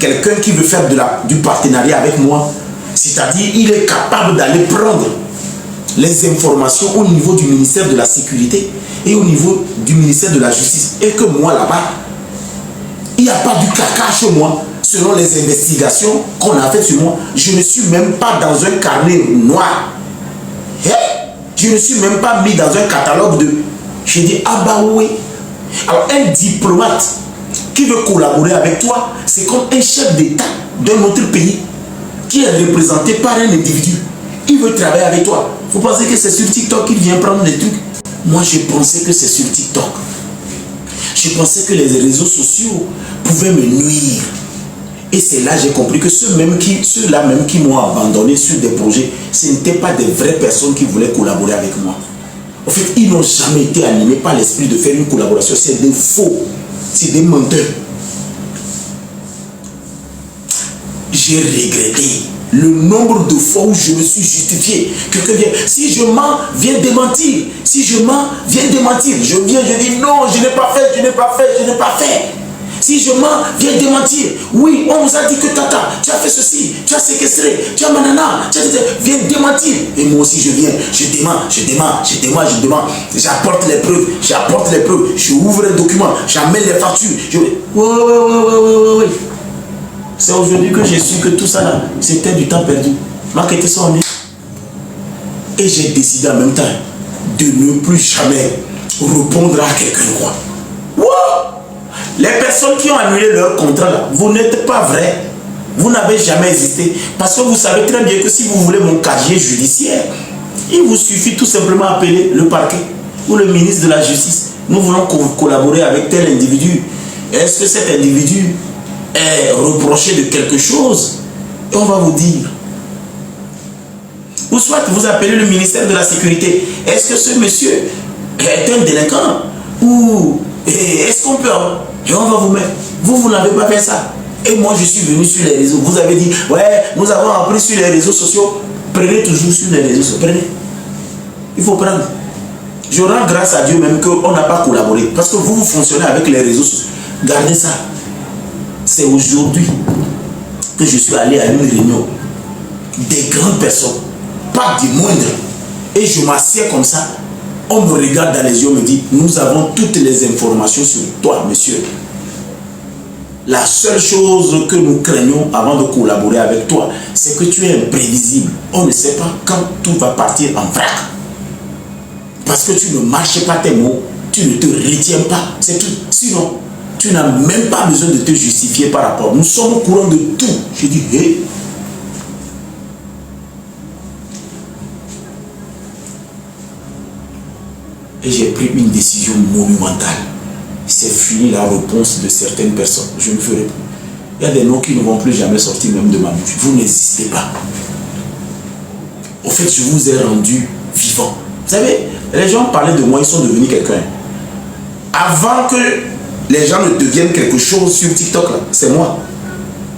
quelqu'un qui veut faire du partenariat avec moi, c'est-à-dire il est capable d'aller prendre les informations au niveau du ministère de la Sécurité et au niveau du ministère de la Justice, et que moi là-bas, il n'y a pas du caca chez moi, selon les investigations qu'on a faites sur moi. Je ne suis même pas dans un carnet noir. Je ne suis même pas mis dans un catalogue de... Je dis, ah bah oui. Alors un diplomate qui veut collaborer avec toi, c'est comme un chef d'État d'un autre pays qui est représenté par un individu. Il veut travailler avec toi. Vous pensez que c'est sur TikTok qu'il vient prendre des trucs? Moi, je pensais que c'est sur TikTok. Je pensais que les réseaux sociaux pouvaient me nuire. Et c'est là que j'ai compris que ceux-là même qui m'ont abandonné sur des projets, ce n'étaient pas des vraies personnes qui voulaient collaborer avec moi. En fait, ils n'ont jamais été animés par l'esprit de faire une collaboration. C'est des faux, c'est des menteurs. J'ai regretté le nombre de fois où je me suis justifié. Quelqu'un vient, si je mens, viens démentir. Si je mens, viens démentir. Je viens, je dis non, je n'ai pas fait, je n'ai pas fait, je n'ai pas fait. Si je mens, viens démentir. Oui, on nous a dit que tata, tu as fait ceci, tu as séquestré, tu as manana, viens démentir. Et moi aussi je viens, je demande. J'apporte les preuves, je ouvre un document, j'amène les factures. Oui. C'est aujourd'hui que j'ai su que tout ça là, c'était du temps perdu. Ma quête est en et j'ai décidé en même temps de ne plus jamais répondre à quelqu'un quoi. Les personnes qui ont annulé leur contrat là, vous n'êtes pas vrai. Vous n'avez jamais existé. Parce que vous savez très bien que si vous voulez mon casier judiciaire, il vous suffit tout simplement d'appeler le parquet ou le ministre de la Justice. Nous voulons collaborer avec tel individu. Est-ce que cet individu est reproché de quelque chose? Et on va vous dire. Ou soit vous appelez le ministère de la Sécurité. Est-ce que ce monsieur est un délinquant? Ou est-ce qu'on peut... Et on va vous mettre. Vous n'avez pas fait ça. Et moi, je suis venu sur les réseaux. Vous avez dit, ouais, nous avons appris sur les réseaux sociaux. Prenez toujours sur les réseaux sociaux. Prenez. Il faut prendre. Je rends grâce à Dieu même qu'on n'a pas collaboré. Parce que vous fonctionnez avec les réseaux sociaux. Gardez ça. C'est aujourd'hui que je suis allé à une réunion des grandes personnes, pas des moindres. Et je m'assieds comme ça. On me regarde dans les yeux, on me dit, nous avons toutes les informations sur toi, monsieur. La seule chose que nous craignons avant de collaborer avec toi, c'est que tu es imprévisible. On ne sait pas quand tout va partir en vrac. Parce que tu ne marches pas tes mots, tu ne te retiens pas, c'est tout. Sinon, tu n'as même pas besoin de te justifier par rapport. Nous sommes au courant de tout. Je dis, hé. Et j'ai pris une décision monumentale. C'est fini la réponse de certaines personnes. Je ne ferai plus. Il y a des noms qui ne vont plus jamais sortir même de ma bouche. Vous n'existez pas. Au fait, je vous ai rendu vivant. Vous savez, les gens parlaient de moi, ils sont devenus quelqu'un. Avant que les gens ne deviennent quelque chose sur TikTok, c'est moi.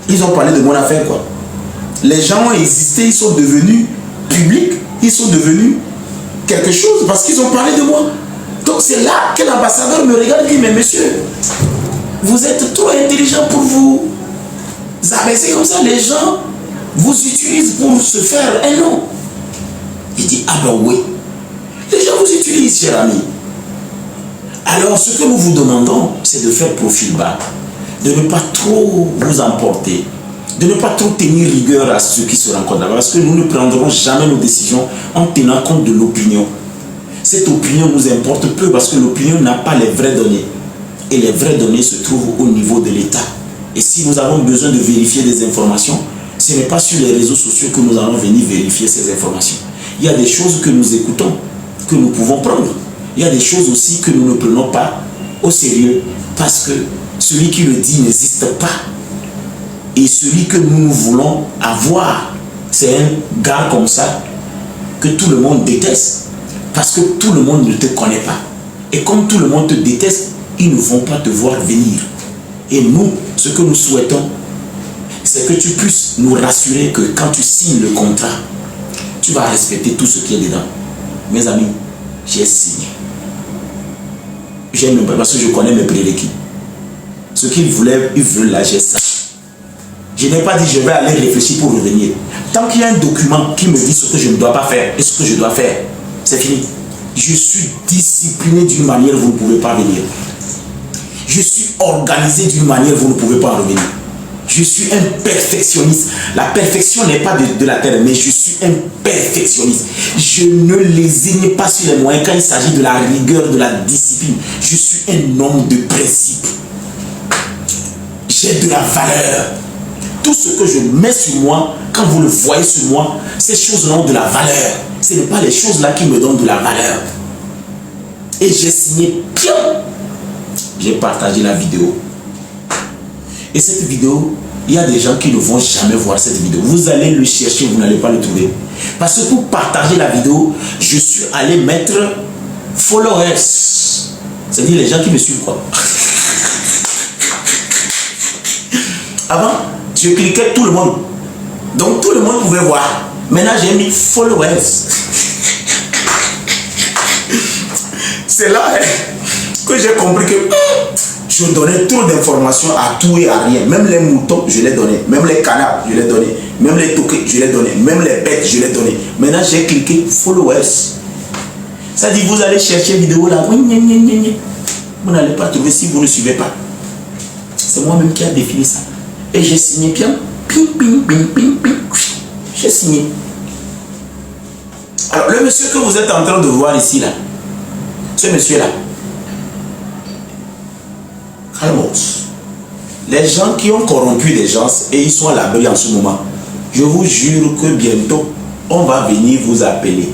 Ils ont parlé de mon affaire, quoi. Les gens ont existé, ils sont devenus publics, ils sont devenus quelque chose parce qu'ils ont parlé de moi. Donc c'est là que l'ambassadeur me regarde et dit, mais monsieur, vous êtes trop intelligent pour vous abaisser comme ça. Les gens vous utilisent pour se faire un nom. Il dit, ah ben oui, les gens vous utilisent, cher ami. Alors ce que nous vous demandons, c'est de faire profil bas, de ne pas trop vous emporter, de ne pas trop tenir rigueur à ceux qui se rencontrent là-bas, parce que nous ne prendrons jamais nos décisions en tenant compte de l'opinion. Cette opinion nous importe peu parce que l'opinion n'a pas les vraies données. Et les vraies données se trouvent au niveau de l'État. Et si nous avons besoin de vérifier des informations, ce n'est pas sur les réseaux sociaux que nous allons venir vérifier ces informations. Il y a des choses que nous écoutons, que nous pouvons prendre. Il y a des choses aussi que nous ne prenons pas au sérieux parce que celui qui le dit n'existe pas. Et celui que nous voulons avoir, c'est un gars comme ça que tout le monde déteste. Parce que tout le monde ne te connaît pas. Et comme tout le monde te déteste, ils ne vont pas te voir venir. Et nous, ce que nous souhaitons, c'est que tu puisses nous rassurer que quand tu signes le contrat, tu vas respecter tout ce qui est dedans. Mes amis, j'ai signé. J'aime parce que je connais mes prérequis. Ce qu'ils voulaient, ils veulent là, j'ai ça. Je n'ai pas dit je vais aller réfléchir pour revenir. Tant qu'il y a un document qui me dit ce que je ne dois pas faire et ce que je dois faire, c'est fini. Je suis discipliné d'une manière, vous ne pouvez pas venir. Je suis organisé d'une manière, vous ne pouvez pas en revenir. Je suis un perfectionniste. La perfection n'est pas de la terre, mais je suis un perfectionniste. Je ne lésigne pas sur les moyens quand il s'agit de la rigueur, de la discipline. Je suis un homme de principe. J'ai de la valeur. Tout ce que je mets sur moi, quand vous le voyez sur moi, ces choses-là ont de la valeur. Ce n'est pas les choses-là qui me donnent de la valeur. Et j'ai signé bien. J'ai partagé la vidéo. Et cette vidéo, il y a des gens qui ne vont jamais voir cette vidéo. Vous allez le chercher, vous n'allez pas le trouver. Parce que pour partager la vidéo, je suis allé mettre followers. C'est-à-dire les gens qui me suivent quoi. Avant, je cliquais tout le monde. Donc tout le monde pouvait voir. Maintenant, j'ai mis followers. C'est là que j'ai compris que je donnais trop d'informations à tout et à rien. Même les moutons, je les donnais. Même les canards, je les donnais. Même les toquets, je les donnais. Même les bêtes, je les donnais. Maintenant, j'ai cliqué followers. Ça dit, vous allez chercher vidéo là. Vous n'allez pas trouver si vous ne suivez pas. C'est moi-même qui a défini ça. Et j'ai signé bien. Ping, ping, ping, ping, ping. J'ai signé. Alors, le monsieur que vous êtes en train de voir ici, là, ce monsieur-là, Calmos, les gens qui ont corrompu les gens et ils sont à l'abri en ce moment, je vous jure que bientôt, on va venir vous appeler.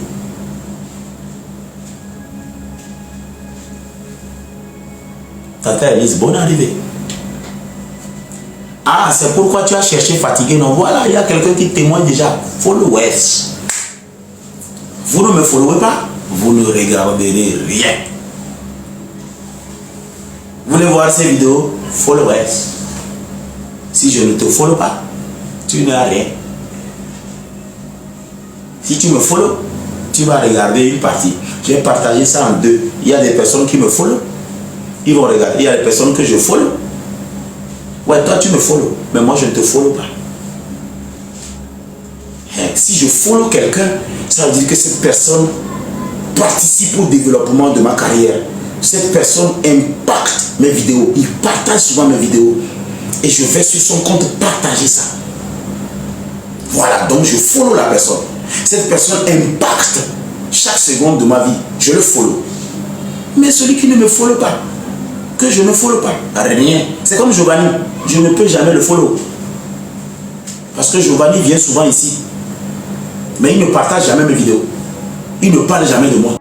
Tata Elise, bonne arrivée. Ah, c'est pourquoi tu as cherché fatigué. Non, voilà, il y a quelqu'un qui témoigne déjà. Followers. Vous ne me followez pas, vous ne regarderez rien. Vous voulez voir ces vidéos? Followers. Si je ne te follow pas, tu n'as rien. Si tu me follow, tu vas regarder une partie. J'ai partagé ça en deux. Il y a des personnes qui me follow. Ils vont regarder. Il y a des personnes que je follow. Ouais, toi tu me follow, mais moi je ne te follow pas. Si je follow quelqu'un, ça veut dire que cette personne participe au développement de ma carrière. Cette personne impacte mes vidéos. Il partage souvent mes vidéos. Et je vais sur son compte partager ça. Voilà, donc je follow la personne. Cette personne impacte chaque seconde de ma vie. Je le follow. Mais celui qui ne me follow pas, que je ne follow pas, rien. C'est comme Giovanni. Je ne peux jamais le follow. Parce que Giovanni vient souvent ici. Mais il ne partage jamais mes vidéos. Il ne parle jamais de moi.